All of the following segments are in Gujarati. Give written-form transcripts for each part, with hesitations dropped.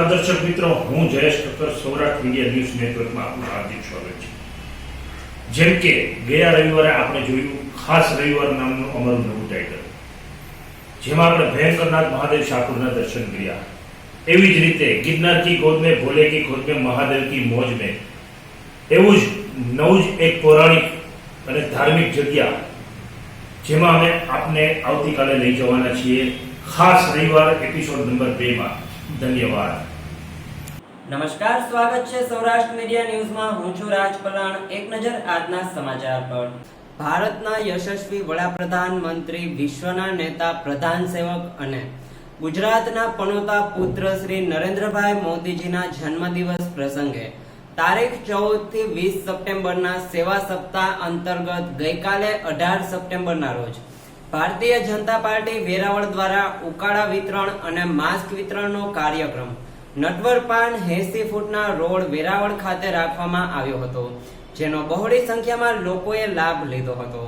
નમસ્કાર દર્શક મિત્રો, હું જયેશ ઠક્કર, સૌરાષ્ટ્ર મીડિયા ન્યૂઝ નેટવર્કમાં આપનું હાર્દિક સ્વાગત છે। જેમ કે ગયા રવિવારે આપણે જોયું ખાસ રવિવાર નામનું અમારું નવું ટાઇટલ, જેમાં આપણે ભયંકરનાથ મહાદેવ ઠાકુરના દર્શન કર્યા। એવી જ રીતે ગિરનાર કી ગોદ में भोले की खोज में महादेव की मौज में એવું જ નવું જ એક પૌરાણિક અને ધાર્મિક જગ્યા જેમાં અમે આપને આવતીકાલે લઈ જવાના છીએ, ખાસ રવિવાર એપિસોડ નંબર 2 માં। ધન્યવાદ। નમસ્કાર, સ્વાગત છે સૌરાષ્ટ્ર મીડિયા ન્યૂઝમાં। હું છું રાજ પલાણ। એક નજર આજના સમાચાર પર। ભારતના યશસ્વી વડાપ્રધાન મંત્રી, વિશ્વના નેતા, પ્રધાન સેવક અને ગુજરાતના પનોતા પુત્ર શ્રી નરેન્દ્રભાઈ મોદીજીના જન્મદિવસ પ્રસંગે તારીખ 14 થી 20 સપ્ટેમ્બરના સેવા સપ્તાહ અંતર્ગત ગઈકાલે 18 સપ્ટેમ્બરના રોજ ભારતીય જનતા પાર્ટી વેરાવળ દ્વારા ઉકાળા વિતરણ અને માસ્ક વિતરણનો કાર્યક્રમ નટવર પાન 80 ફૂટના રોડ વેરાવળ ખાતે રાખવામાં આવ્યો હતો, જેનો બહોળી સંખ્યામાં લોકોએ લાભ લીધો હતો।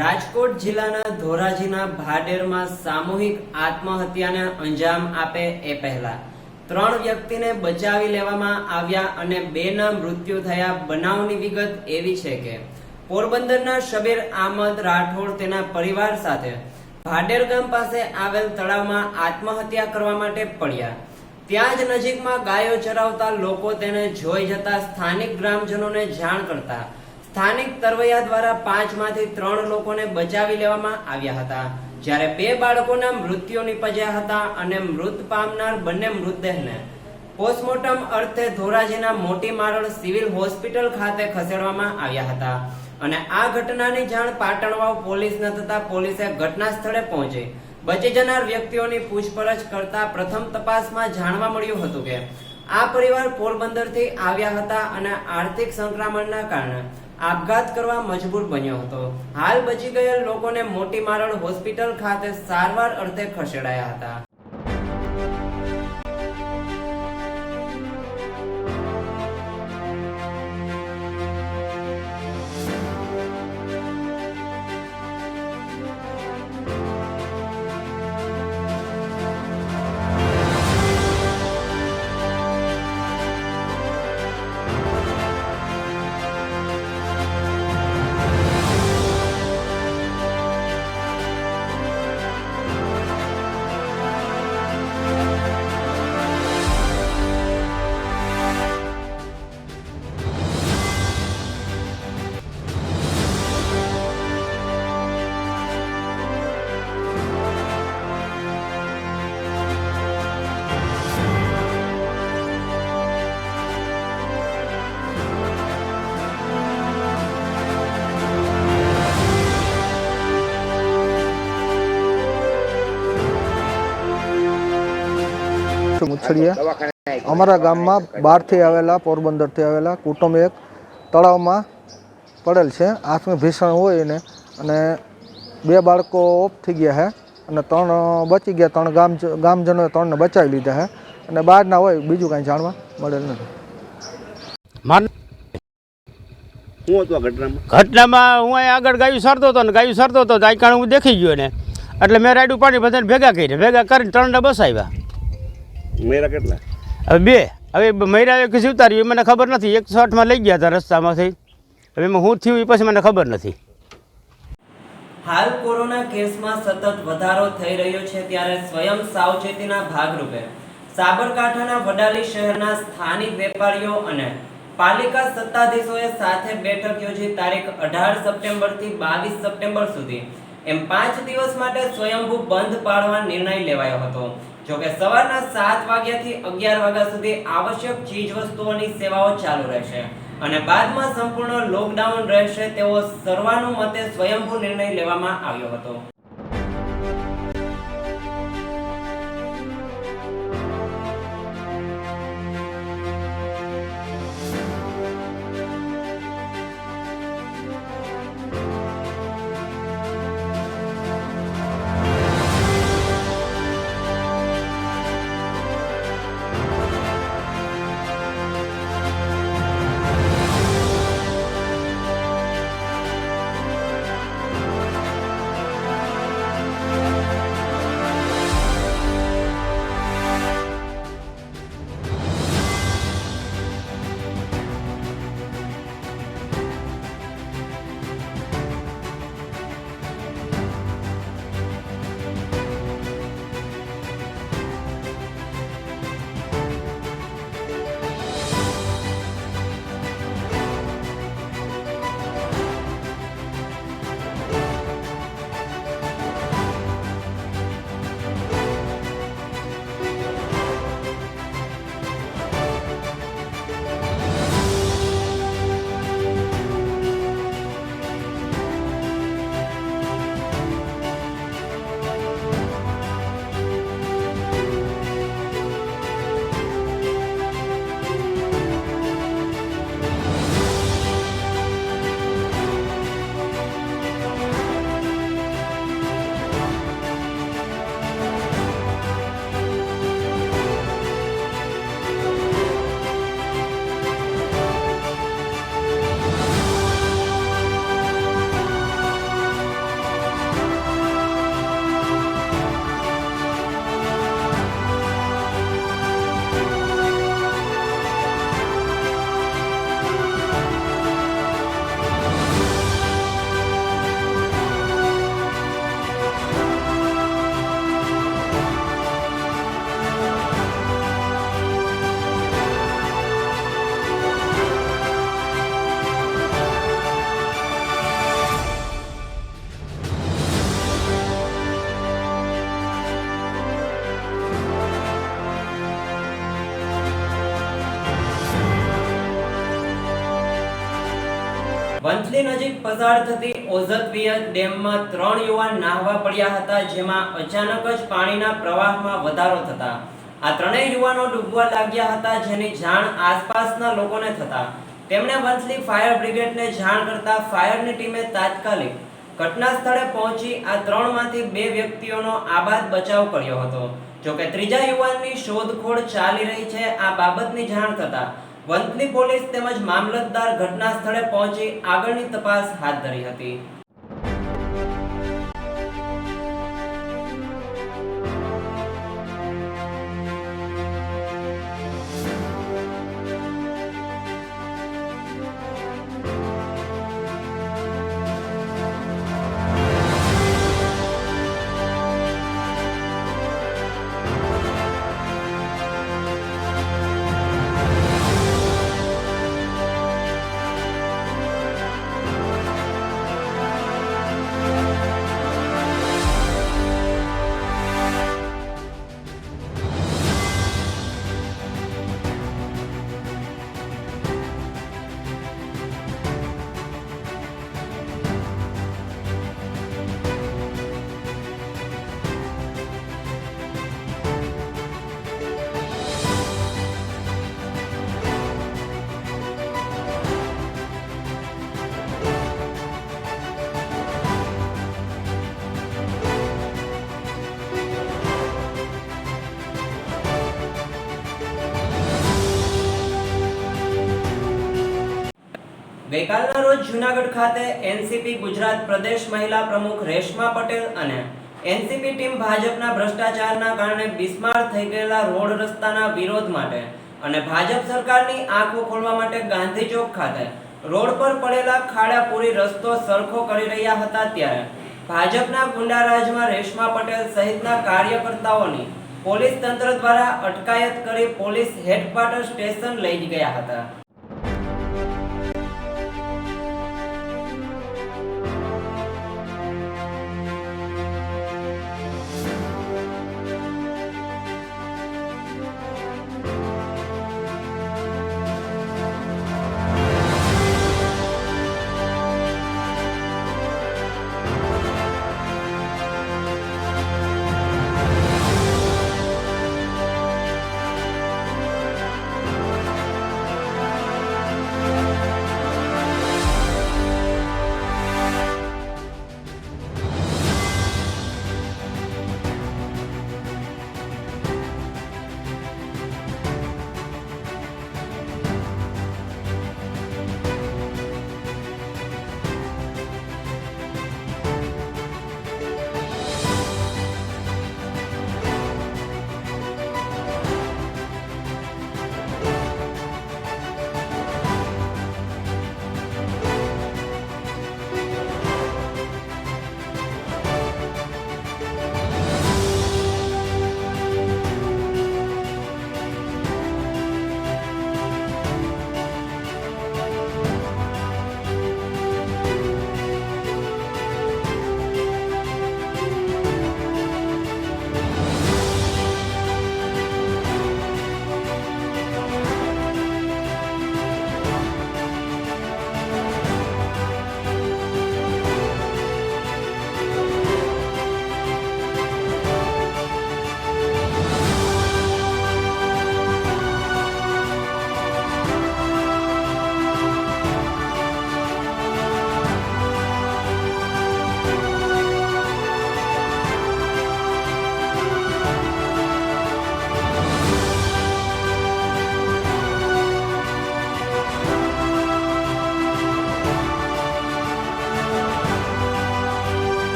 રાજકોટ જિલ્લાના ધોરાજીના ભાડેરમાં સામૂહિક આત્મહત્યાને અંજામ આપે એ પહેલા 3 વ્યક્તિને બચાવી લેવામાં આવ્યા અને 2ના મૃત્યુ થયા। બનાવની વિગત એવી છે કે પોરબંદરના શબીર આહમદ રાઠોડ તેના પરિવાર સાથે ભાડેર ગામ પાસે આવેલ તળાવમાં આત્મહત્યા કરવા માટે પડ્યા। ત્યાં જ નજીકમાં ગાયો ચરાવતા લોકો તેને જોઈ જતા સ્થાનિક ગ્રામજનોને જાણ કરતા સ્થાનિક તરવૈયા દ્વારા 5 માંથી 3 લોકોને બચાવી લેવામાં આવ્યા હતા, જ્યારે 2 બાળકોના મૃત્યુ નિપજ્યા હતા અને મૃત પામનાર બંને મૃતદેહને પોસ્ટમોર્ટમ અર્થે ધોરાજીના મોટી મારળ સિવિલ હોસ્પિટલ ખાતે ખસેડવામાં આવ્યા હતા અને આ ઘટનાની જાણ પાટણવાવ પોલીસને થતા પોલીસે ઘટના સ્થળે પહોંચી બચી જનાર વ્યક્તિઓની પૂછપરછ કરતા પ્રથમ તપાસમાં જાણવા મળ્યું હતું કે આ પરિવાર પોરબંદરથી આવ્યા હતા અને આર્થિક સંક્રમણના કારણે આપઘાત કરવા મજબૂર બન્યો હતો। હાલ બચી ગયેલ લોકોને મોટી મારળ હોસ્પિટલ ખાતે સારવાર અર્થે ખસેડાયા હતા। મુછડિયા અમારા ગામમાં બહારથી આવેલા પોરબંદરથી આવેલા કુટુંબ એક તળાવમાં પડેલ છે, હાથમાં ભીષણ હોય એને અને 2 બાળકો ઓફ થઈ ગયા છે અને 3 બચી ગયા. 3 ગામજનોએ 3ને બચાવી લીધા છે અને બહારના હોય બીજું કાંઈ જાણવા મળેલ નથી. શું હતું આ ઘટનામાં? ઘટનામાં હું અહીં આગળ ગાયું સરતો હતો ને ગાયું સરતો હતો આઈકાણ હું દેખી ગયો ને એટલે મેં રાયડું પાણી બધાને ભેગા કરીને 3ને બસાવ્યા. મેરા કેટલા? હવે 2 હવે મહિરા એક જીવતાર્યું એ મને ખબર નથી. 108માં લઈ ગયા હતા રસ્તામાંથી. હવે એમાં શું થયું એ પછી મને ખબર નથી. હાલ કોરોના કેસમાં સતત વધારો થઈ રહ્યો છે ત્યારે સ્વયં સાવચેતીના ભાગરૂપે સાબરકાંઠાના વડાલી શહેરના સ્થાનિક વેપારીઓ અને પાલિકા સત્તાધીશોએ સાથે બેઠક યોજી તારીખ 18 સપ્ટેમ્બરથી 22 સપ્ટેમ્બર સુધી એમ 5 દિવસ માટે સ્વયંભૂ બંધ પાડવા નિર્ણય લેવાયો હતો. જોકે સવારના 7 વાગ્યાથી 11 વાગ્યા સુધી આવશ્યક ચીજ વસ્તુઓની સેવાઓ ચાલુ રહેશે અને બાદમાં સંપૂર્ણ લોકડાઉન રહેશે તેવો સર્વાનુમતે સ્વયંભૂ નિર્ણય લેવામાં આવ્યો હતો. વંથલી નજીક પસાર થતી ઓઝતવિયત ડેમમાં 3 યુવાન નાહવા પડ્યા હતા, જેમાં અચાનક જ પાણીના પ્રવાહમાં વધારો થતા આ ત્રણેય યુવાનો ડૂબવા લાગ્યા હતા, જેની જાણ આસપાસના લોકોને થતા તેમણે વંથલી ફાયર બ્રિગેડને જાણ કરતા ફાયરની ટીમે તાત્કાલિક ઘટના સ્થળે પહોંચી આ 3માંથી 2 વ્યક્તિઓનો આબાદ બચાવ કર્યો હતો. જોકે ત્રીજા યુવાનની શોધખોળ ચાલી રહી છે. આ બાબતની જાણ થતા વંથલી પોલીસ તેમજ મામલતદાર ઘટના સ્થળે પહોંચી આગળની તપાસ હાથ ધરી હતી. ગઈકાલના રોજ જૂનાગઢ ખાતે એનસીપી ગુજરાત પ્રદેશ મહિલા પ્રમુખ રેશમા પટેલ અને એનસીપી ટીમ ભાજપના ભ્રષ્ટાચારના કારણે બિસ્માર થઈ ગયેલા રોડ રસ્તાના વિરોધ માટે અને ભાજપ સરકારની આંખો ખોલવા માટે ગાંધી ચોક ખાતે રોડ પર પડેલા ખાડા પૂરી રસ્તો સરખો કરી રહ્યા હતા ત્યારે ભાજપના ગુંડારાજમાં રેશમા પટેલ સહિતના કાર્યકર્તાઓની પોલીસ તંત્ર દ્વારા અટકાયત કરી પોલીસ હેડક્વાર્ટર સ્ટેશન લઈ ગયા હતા.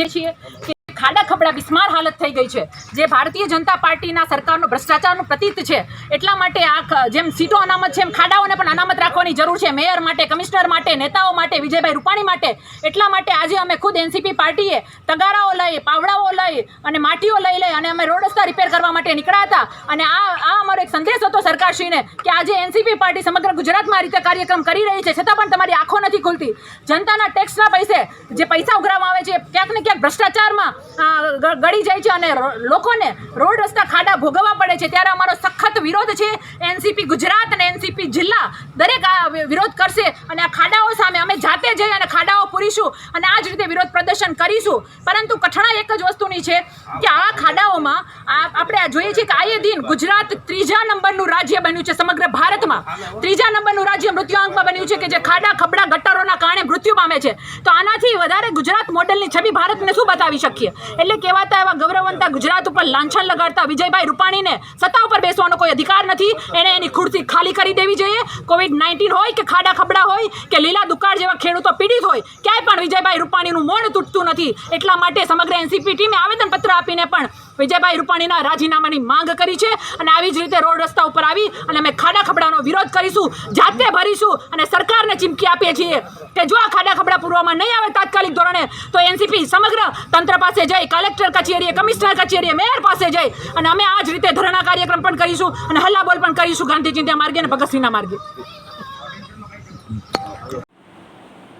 જે છીએ કે ખાડા ખબડા બિસ્માર હાલત થઈ ગઈ છે, જે ભારતીય જનતા પાર્ટીના સરકારનો ભ્રષ્ટાચારનું પ્રતીક છે. એટલા માટે આ જેમ સીટો અનામત છે એમ ખાડાઓને પણ અનામત રાખવાની જરૂર છે, મેયર માટે, કમિશનર માટે, નેતાઓ માટે, વિજયભાઈ રૂપાણી માટે. એટલા માટે આજે અમે ખુદ એનસીપી પાર્ટીએ તગારાઓ લઈ, પાવડાઓ લઈ અને માટીઓ લઈ અને અમે રોડ રસ્તા રિપેર કરવા માટે નીકળ્યા હતા. અને આ અમારો એક સંદેશ હતો સરકારશ્રીને કે આજે એનસીપી પાર્ટી સમગ્ર ગુજરાતમાં આ રીતે કાર્યક્રમ કરી રહી છે, છતાં પણ તમારી આંખો નથી ખુલતી. જનતાના ટેક્સના પૈસે જે પૈસા ઉઘરાવવામાં આવે છે ક્યાંક ને ક્યાંક ભ્રષ્ટાચારમાં ગળી જાય છે અને લોકોને રોડ રસ્તા ખાડા ભોગવવા પડે છે. ત્યારે અમારો સખત વિરોધ છે. એનસીપી ગુજરાત અને એનસીપી જિલ્લા દરેક આ વિરોધ કરશે અને આ ખાડાઓ સામે અમે જાતે જઈ અને ખાડાઓ પૂરીશું અને આ જ રીતે વિરોધ પ્રદર્શન કરીશું. પરંતુ કઠણા એક જ વસ્તુની છે કે આ ખાડાઓમાં આપણે જોઈએ છીએ કે આયે દિન ગુજરાત 3જા નંબરનું રાજ્ય બન્યું છે સમગ્ર ભારતમાં. 3જા નંબરનું રાજ્ય મૃત્યુઆંકમાં બન્યું છે કે જે ખાડા ખબડા ગટરોના કારણે મૃત્યુ પામે છે. તો આનાથી વધારે ગુજરાત મોડેલની છબી ભારતને શું બતાવી શકીએ? એટલે કહેવાતા એવા ગૌરવવંતા ગુજરાત ઉપર લાંછન લગાડતા વિજયભાઈ રૂપાણીને સત્તા ઉપર બેસવાનો કોઈ અધિકાર નથી. એને એની ખુરશી ખાલી કરી દેવી જોઈએ. COVID-19 હોય કે ખાડા ખબડા હોય કે લીલા દુકાળ જેવા ખેડૂતો પીડિત હોય, ક્યાંય પણ વિજયભાઈ રૂપાણીનું મોઢું તૂટતું નથી. એટલા માટે સમગ્ર એનસીપી ટીમે આવેદનપત્ર આપીને પણ વિજયભાઈ રૂપાણીના રાજીનામાની માંગ કરી છે અને આવી જ રીતે રોડ રસ્તા ઉપર આવી અને અમે ખાડા ખબડાનો વિરોધ કરીશું, જાતે ભરીશું અને સરકારને ચીમકી આપીએ છીએ કે જો આ ખાડા ખબડા પૂરવામાં નહીં આવે તાત્કાલિક ધોરણે તો એનસીપી સમગ્ર તંત્ર પાસે જઈ, કલેક્ટર કચેરીએ, કમિશનર કચેરીએ, મેયર પાસે જઈ અને અમે આ જ રીતે ધરણા કાર્યક્રમ પણ કરીશું અને હલ્લાબોલ પણ કરીશું ગાંધી ચિંધ્યા માર્ગે અને ભગતસિંહના માર્ગે.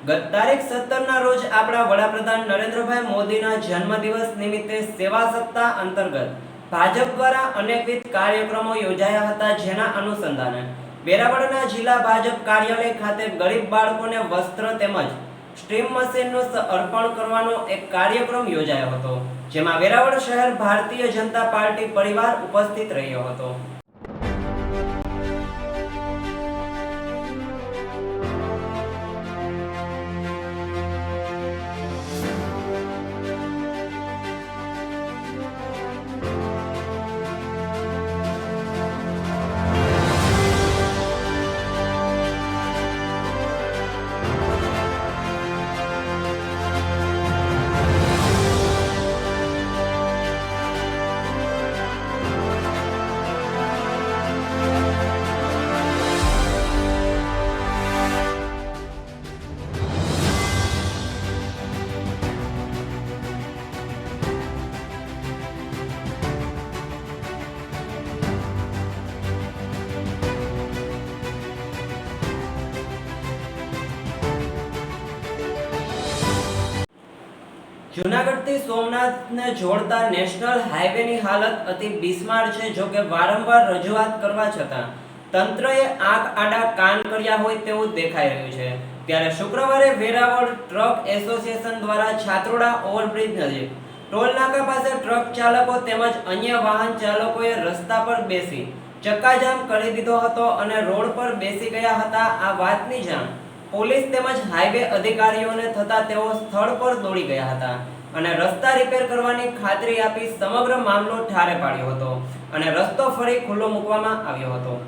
ગત તારીખ 17ના રોજ આપણા વડાપ્રધાન નરેન્દ્રભાઈ મોદીના જન્મદિવસ નિમિત્તે સેવા સપ્તાહ અંતર્ગત ભાજપ દ્વારા અનેકવિધ કાર્યક્રમો યોજાયા હતા. જેના અનુસંધાને વેરાવળના જિલ્લા ભાજપ કાર્યાલય ખાતે ગરીબ બાળકોને વસ્ત્ર તેમજ સ્ટ્રીમ મશીનનું અર્પણ કરવાનો એક કાર્યક્રમ યોજાયો હતો, જેમાં વેરાવળ શહેર ભારતીય જનતા પાર્ટી પરિવાર ઉપસ્થિત રહ્યો હતો. જૂનાગઢથી સોમનાથને જોડતા નેશનલ હાઈવેની હાલત અતિ બિસ્માર છે. જો કે વારંવાર રજૂઆત કરવા છતાં તંત્રએ આંખ આડા કાન કર્યા હોય તેવું દેખાઈ રહ્યું છે. ત્યારે શુક્રવારે વેરાવળ ટ્રક એસોસિએશન દ્વારા છાત્રોડા ઓવરબ્રિજ નજીક ટોલ નાકા પાસે ટ્રક ચાલકો તેમજ અન્ય વાહન ચાલકોએ રસ્તા પર બેસી ચક્કાજામ કરી દીધો હતો અને રોડ પર બેસી ગયા હતા. આ વાતની જાણ પોલીસ તેમજ હાઈવે અધિકારીઓને થતા તેઓ સ્થળ પર દોડી ગયા હતા અને રસ્તા રિપેર કરવાની ખાતરી આપી સમગ્ર મામલો ઠારે પાડ્યો હતો અને રસ્તો ફરી ખુલ્લો મૂકવામાં આવ્યો હતો.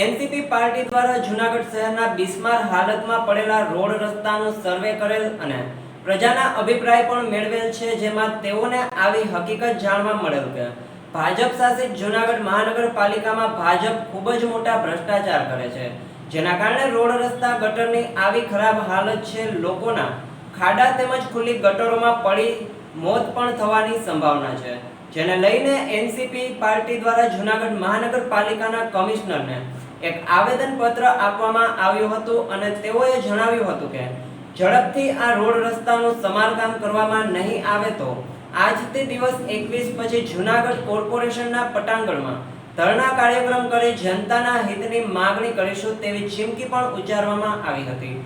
એનસીપી પાર્ટી દ્વારા જૂનાગઢ શહેરના બિસ્માર હાલતમાં પડેલા રોડ રસ્તાનો સર્વે કરેલ અને પ્રજાના અભિપ્રાય પણ મેળવેલ છે, જેમાં તેઓને આવી હકીકત જાણવા મળેલ કે ભાજપ શાસિત જૂનાગઢ મહાનગરપાલિકામાં ભાજપ ખૂબ જ મોટા ભ્રષ્ટાચાર કરે છે, જેના કારણે રોડ રસ્તા ગટરની આવી ખરાબ હાલત છે. લોકોના ખાડા તેમજ ખુલ્લી ગટરોમાં પડી મોત પણ થવાની સંભાવના છે, જેને લઈને એનસીપી પાર્ટી દ્વારા જૂનાગઢ મહાનગરપાલિકાના કમિશનરને એક આવેદન પત્ર આપવામાં આવ્યું હતું અને તેઓએ જણાવ્યું હતું કે ઝડપથી આ રોડ રસ્તાનું સમારકામ કરવામાં નહીં આવે તો આજથી દિવસ 21 પછી જૂનાગઢ કોર્પોરેશનના પટાંગણમાં ધરણા કાર્યક્રમ કરી જનતાના હિતની માંગણી કરીશું તેવી ચીમકી પણ ઉચ્ચારવામાં આવી હતી.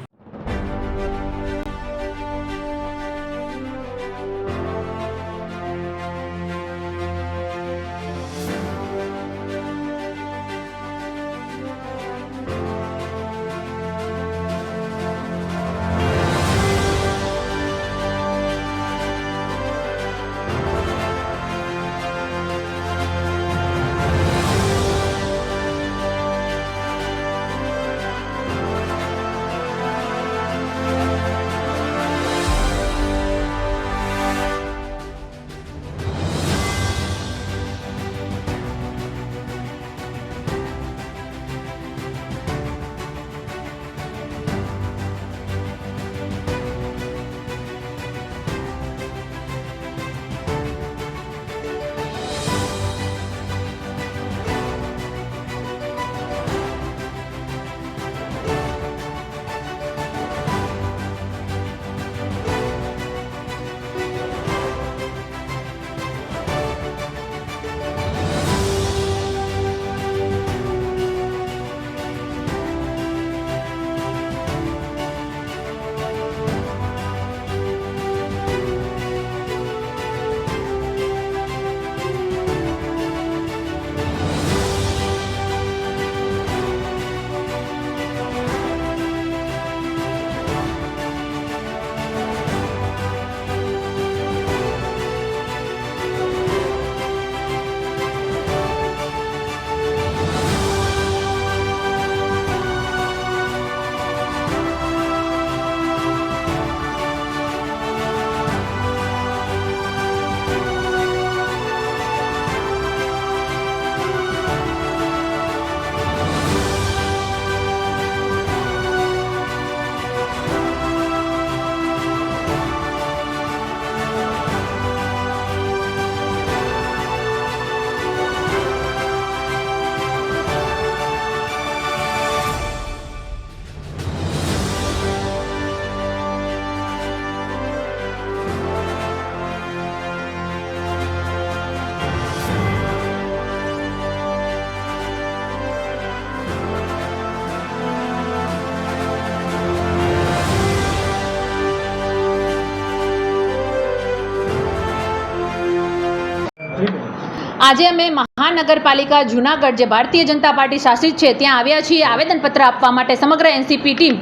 આજે અમે મહાનગરપાલિકા જૂનાગઢ જે ભારતીય જનતા પાર્ટી શાસિત છે ત્યાં આવ્યા છીએ આવેદનપત્ર આપવા માટે. સમગ્ર એનસીપી ટીમ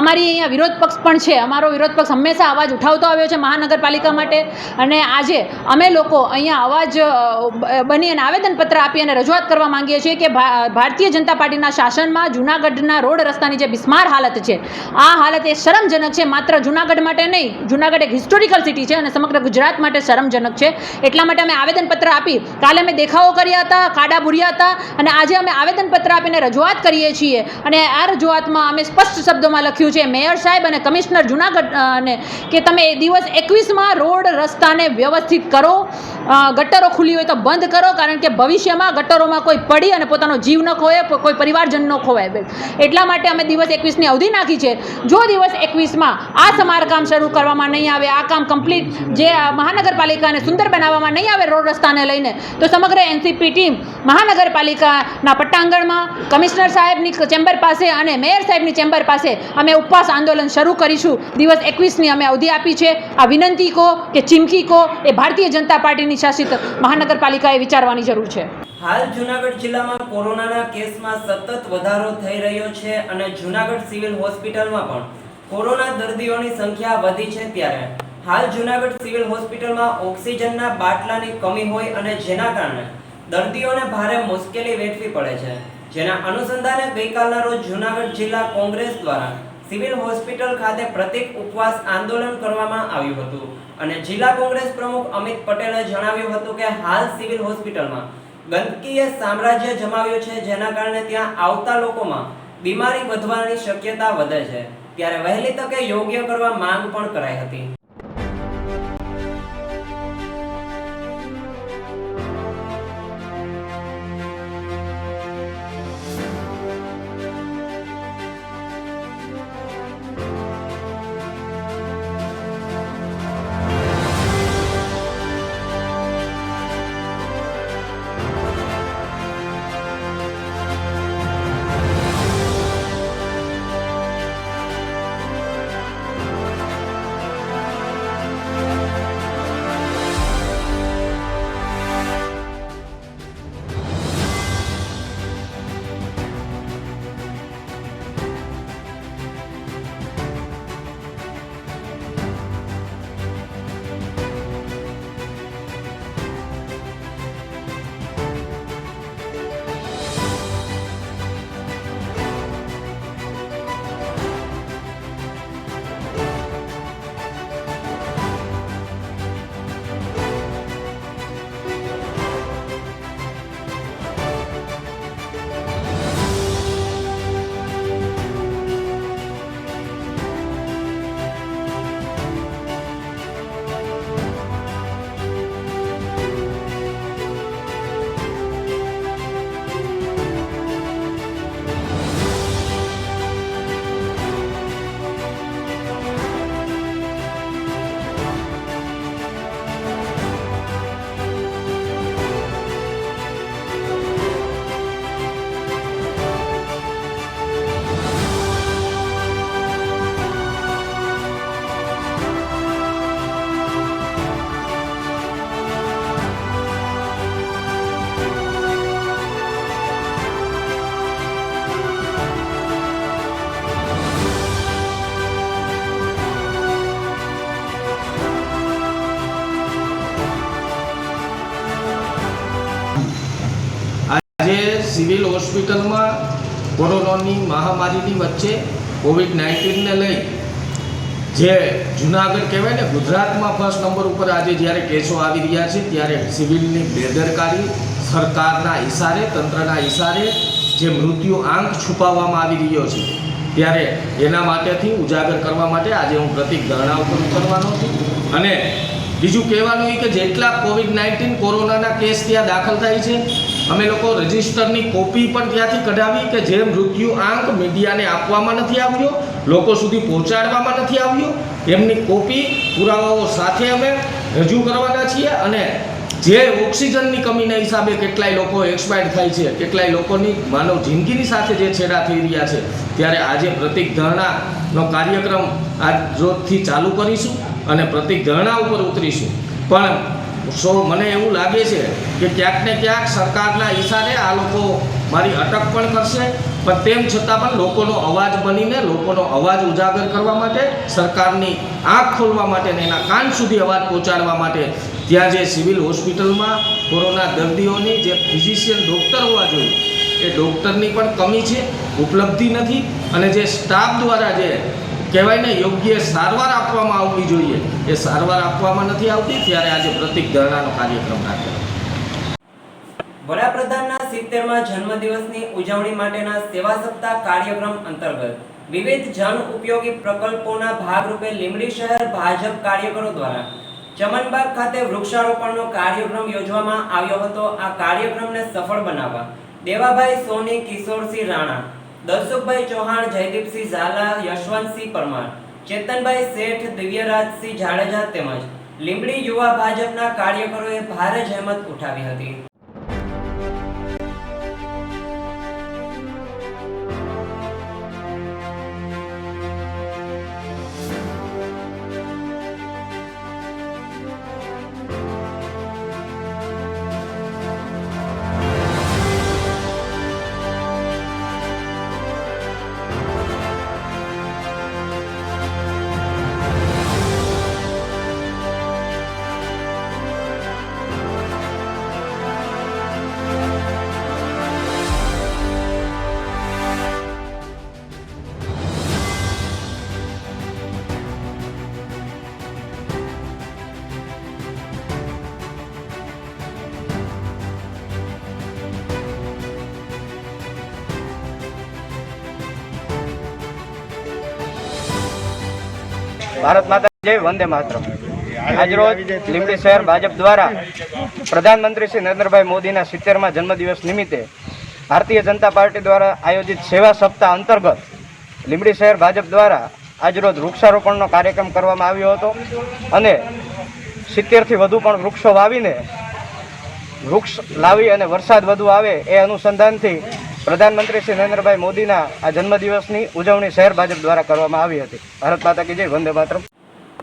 અમારી અહીંયા વિરોધ પક્ષ પણ છે. અમારો વિરોધ પક્ષ હંમેશા અવાજ ઉઠાવતો આવ્યો છે મહાનગરપાલિકા માટે, અને આજે અમે લોકો અહીંયા અવાજ બની અને આવેદનપત્ર આપી અને રજૂઆત કરવા માંગીએ છીએ કે ભારતીય જનતા પાર્ટીના શાસનમાં જૂનાગઢના રોડ રસ્તાની જે બિસ્માર હાલત છે, આ હાલત એ શરમજનક છે. માત્ર જૂનાગઢ માટે નહીં, જૂનાગઢ એક હિસ્ટોરિકલ સિટી છે અને સમગ્ર ગુજરાત માટે શરમજનક છે. એટલા માટે અમે આવેદનપત્ર આપી, કાલે અમે દેખાવો કર્યા હતા, ખાડા બુર્યા હતા, અને આજે અમે આવેદનપત્ર આપીને રજૂઆત કરીએ છીએ. અને આ રજૂઆતમાં અમે સ્પષ્ટ શબ્દોમાં લખ્યું છે મેયર સાહેબ અને કમિશનર જૂનાગઢ ને કે તમે દિવસ 21માં રોડ રસ્તાને વ્યવસ્થિત કરો, ગટરો ખુલ્લી હોય તો બંધ કરો, કારણ કે ભવિષ્યમાં ગટરોમાં કોઈ પડી અને પોતાનો જીવ ન ખોય, કોઈ પરિવારજન ન ખોવાય. એટલા માટે અમે દિવસ 21ની અવધિ નાખી છે. જો દિવસ 21માં આ સમારકામ શરૂ કરવામાં નહીં આવે, આ કામ કમ્પ્લીટ જે મહાનગરપાલિકાને સુંદર બનાવવામાં નહીં આવે રોડ રસ્તાને લઈને, તો સમગ્ર એનસીપી ટીમ મહાનગરપાલિકાના પટ્ટાંગણમાં કમિશનર સાહેબની ચેમ્બર પાસે અને મેયર સાહેબની ચેમ્બર પાસે અમે ઉપવાસ આંદોલન શરૂ કરીશું. દિવસ 21ની અમે અવધિ આપી છે. આ વિનંતી કહો કે ચીમકી કહો, એ ભારતીય જનતા પાર્ટીની શાસિત મહાનગરપાલિકાએ વિચારવાની જરૂર છે. હાલ જૂનાગઢ જિલ્લામાં કોરોનાના કેસમાં સતત વધારો થઈ રહ્યો છે અને જૂનાગઢ સિવિલ હોસ્પિટલમાં પણ કોરોના દર્દીઓની સંખ્યા વધી છે. ત્યારે હાલ જૂનાગઢ સિવિલ હોસ્પિટલમાં ઓક્સિજનના બાટલાની કમી હોય અને જેના કારણે દર્દીઓને ભારે મુશ્કેલી વેઠવી પડે છે. જેના અનુસંધાને ગઈકાલના રોજ જૂનાગઢ જિલ્લા કોંગ્રેસ દ્વારા સિવિલ હોસ્પિટલ ખાતે પ્રતિક ઉપવાસ આંદોલન કરવામાં આવ્યું હતું. અને જિલ્લા કોંગ્રેસ પ્રમુખ અમિત પટેલે જણાવ્યું હતું કે હાલ સિવિલ હોસ્પિટલમાં ગંદકીએ સામ્રાજ્ય જમાવ્યું છે, જેના કારણે ત્યાં આવતા લોકોમાં બીમારી વધવાની શક્યતા વધે છે. ત્યારે વહેલી તકે યોગ્ય કરવા માંગ પણ કરાઈ હતી. સિવિલ હોસ્પિટલમાં કોરોનાની મહામારીની વચ્ચે કોવિડ-19ને લઈ જે જૂનાગઢ કહેવાય ને ગુજરાતમાં ફર્સ્ટ નંબર ઉપર આજે જ્યારે કેસો આવી રહ્યા છે, ત્યારે સિવિલની બેદરકારી, સરકારના ઇશારે, તંત્રના ઇશારે જે મૃત્યુ આંક છુપાવવામાં આવી રહ્યો છે, ત્યારે એના માટેથી ઉજાગર કરવા માટે આજે હું પ્રતિક ધરણા ઉપર ઉતરવાનો છું. અને બીજું કહેવાનું એ કે જેટલા કોવિડ-19 કોરોનાના કેસ ત્યાં દાખલ થાય છે, અમે લોકો રજિસ્ટરની કોપી પણ ત્યાંથી કઢાવી કે જે મૃત્યુ આંક મીડિયાને આપવામાં નથી આવ્યો, લોકો સુધી પહોંચાડવામાં નથી આવ્યો, એમની કોપી પુરાવાઓ સાથે અમે રજૂ કરવાના છીએ. અને જે ઓક્સિજનની કમીના હિસાબે કેટલાય લોકો એક્સપાયર થાય છે, કેટલાય લોકોની માનવ જિંદગીની સાથે જે છેડા થઈ રહ્યા છે, ત્યારે આજે પ્રતિક ધરણાનો કાર્યક્રમ આજ રોજથી ચાલુ કરીશું અને પ્રતિક ધરણા ઉપર ઉતરીશું. પણ મને એવું લાગે છે કે ક્યાંક ને ક્યાંક સરકારના ઈશારે આ લોકો મારી અટક પણ કરશે, પણ તેમ છતાં પણ લોકોનો અવાજ બનીને લોકોનો અવાજ ઉજાગર કરવા માટે, સરકારની આંખ ખોલવા માટે અને એના કાન સુધી અવાજ પહોંચાડવા માટે ત્યાં જે સિવિલ હોસ્પિટલમાં કોરોના દર્દીઓની જે ફિઝિશિયન ડૉક્ટર હોવા જોઈએ એ ડૉક્ટરની પણ કમી છે, ઉપલબ્ધિ નથી, અને જે સ્ટાફ દ્વારા જે કહેવાય ને યોગ્ય સારવાર આપવામાં આવવી જોઈએ એ સારવાર આપવામાં નથી આવતી, ત્યારે આજે પ્રતિક ધરણાનો કાર્યક્રમ રાખ્યો. વડાપ્રધાનના 70મા જન્મદિવસની ઉજવણી માટેના સેવા સપ્તાહ કાર્યક્રમ અંતર્ગત વિવિધ જન ઉપયોગી પ્રકલ્પોના ભાગરૂપે લીંબડી શહેર ભાજપ કાર્યકરો દ્વારા ચમનબાગ ખાતે વૃક્ષારોપણનો કાર્યક્રમ યોજવામાં આવ્યો હતો. આ કાર્યક્રમને સફળ બનાવવા દેવાભાઈ સોની, કિશોરસિંહ રાણા, દલસુખભાઈ ચૌહાણ, જયદીપસિંહ ઝાલા, યશવંતસિંહ પરમાર, ચેતનભાઈ શેઠ, દિવ્યરાજસિંહ જાડેજા તેમજ લીંબડી યુવા ભાજપના કાર્યકરોએ ભારે જહેમત ઉઠાવી હતી. ભારત માતા જય, વંદે માતરમ. આજરોજ લીંબડી શહેર ભાજપ દ્વારા પ્રધાનમંત્રી શ્રી નરેન્દ્રભાઈ મોદીના 70મા જન્મદિવસ નિમિત્તે ભારતીય જનતા પાર્ટી દ્વારા આયોજિત સેવા સપ્તાહ અંતર્ગત લીંબડી શહેર ભાજપ દ્વારા આજરોજ વૃક્ષારોપણનો કાર્યક્રમ કરવામાં આવ્યો હતો અને 70થી વધુ પણ વૃક્ષો વાવીને વૃક્ષ લાવી અને વરસાદ વધુ આવે એ અનુસંધાનથી પ્રધાનમંત્રી શ્રી નરેન્દ્રભાઈ મોદીના આ જન્મદિવસની ઉજવણી શહેર ભાજપ દ્વારા કરવામાં આવી હતી. ભારત માતા કી જય, વંદે માતરમ.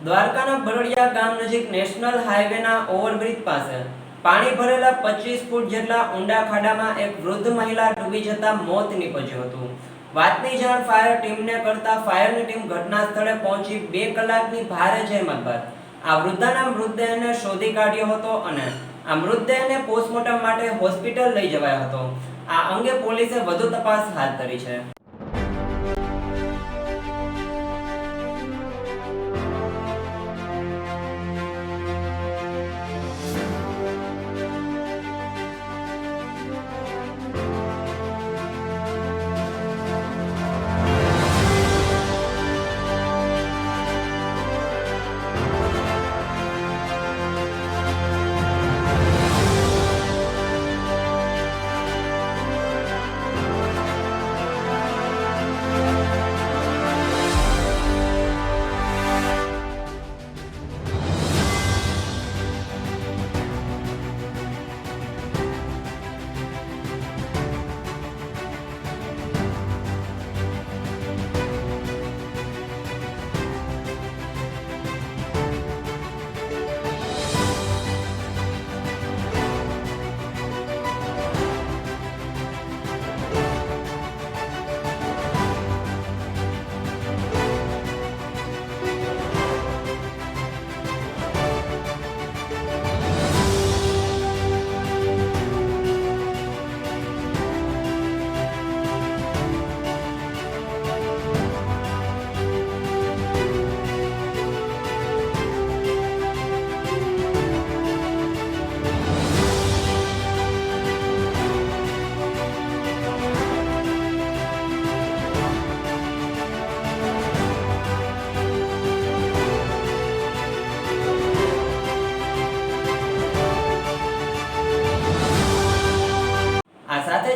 દ્વારકાના બરોડિયા ગામ નજીક નેશનલ હાઈવેના ઓવરબ્રિજ પાસે પાણી ભરેલા 25 ફૂટ જેટલા ઊંડા ખાડામાં એક વૃદ્ધ મહિલા ડૂબી જતા મોત નીપજ્યું હતું. વાતની જાણ ફાયર ટીમને કરતા ફાયરની ટીમ ઘટના સ્થળે પહોંચી 2 કલાકની ભારે જહેમત બાદ આ વૃદ્ધાના મૃતદેહને શોધી કાઢ્યો હતો અને આ મૃતદેહને પોસ્ટમોર્ટમ માટે હોસ્પિટલ લઈ જવાયો હતો. આ અંગે પોલીસે વધુ તપાસ હાથ ધરી છે.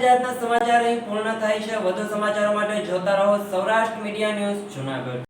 આજના સમાચાર અહીં પૂર્ણ થાય છે. વધુ સમાચારો માટે જોતા રહો સૌરાષ્ટ્ર મીડિયા ન્યૂઝ જૂનાગઢ.